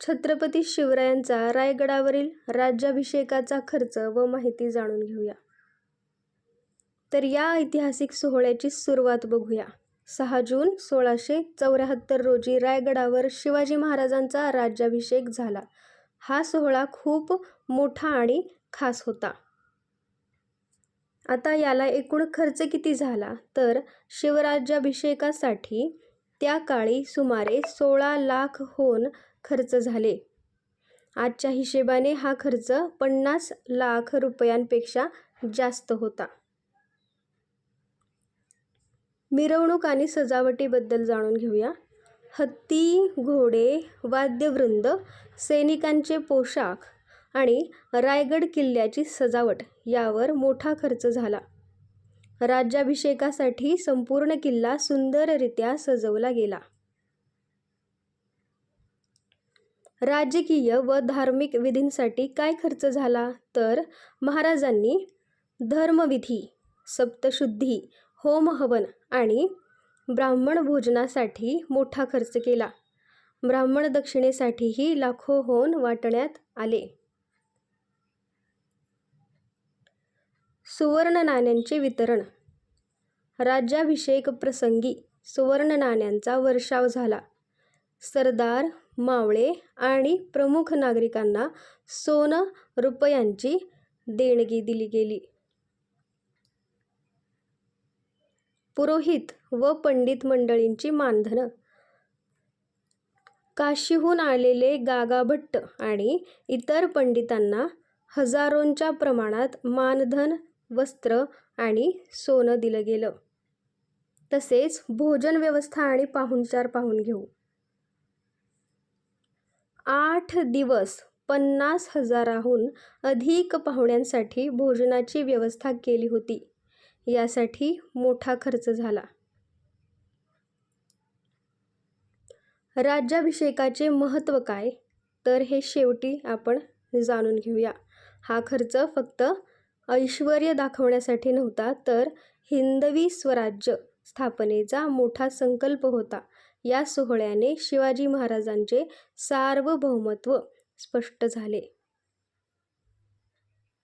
छत्रपती शिवरायांचा रायगडावरील राज्याभिषेकाचा खर्च व माहिती जाणून घेऊया. तर या ऐतिहासिक सोहळ्याची सुरुवात बघूया. 6 जून 1674 रोजी रायगडावर शिवाजी महाराजांचा राज्याभिषेक झाला. हा सोहळा खूप मोठा आणि खास होता. आता याला एकूण खर्च किती झाला तर शिवराज्याभिषेकासाठी त्या काळी सुमारे 16 लाख होन खर्च झाले. आजच्या हिशेबाने हा खर्च 50 लाख रुपयांपेक्षा जास्त होता. मिरवणूक आणि सजावटीबद्दल जाणून घेऊया. हत्ती, घोडे, वाद्यवृंद, सैनिकांचे पोशाख आणि रायगड किल्ल्याची सजावट यावर मोठा खर्च झाला. राज्याभिषेकासाठी संपूर्ण किल्ला सुंदररित्या सजवला गेला. राजकीय व धार्मिक विधींसाठी काय खर्च झाला तर महाराजांनी धर्मविधी, सप्तशुद्धी, होम-हवन आणि ब्राह्मण भोजनासाठी मोठा खर्च केला. ब्राह्मण दक्षिणेसाठीही लाखो होन वाटण्यात आले. सुवर्ण नाण्यांचे वितरण. राज्याभिषेक प्रसंगी सुवर्ण नाण्यांचा वर्षाव झाला. सरदार, मावळे आणि प्रमुख नागरिकांना सोनं रुपयांची देणगी दिली गेली. पुरोहित व पंडित मंडळींची मानधन. काशीहून आलेले गागाभट्ट आणि इतर पंडितांना हजारोंच्या प्रमाणात मानधन, वस्त्र आणि सोनं दिलं गेलं. तसेच भोजन व्यवस्था आणि पाहुणचार पाहून घेऊ. 8 दिवस 50,000हून अधिक पाहुण्यांसाठी भोजनाची व्यवस्था केली होती. यासाठी मोठा खर्च झाला. राज्याभिषेकाचे महत्त्व काय तर हे शेवटी आपण जाणून घेऊया. हा खर्च फक्त ऐश्वर्य दाखवण्यासाठी नव्हता तर हिंदवी स्वराज्य स्थापनेचा मोठा संकल्प होता. या सोहळ्याने शिवाजी महाराजांचे सार्वभौमत्व स्पष्ट झाले.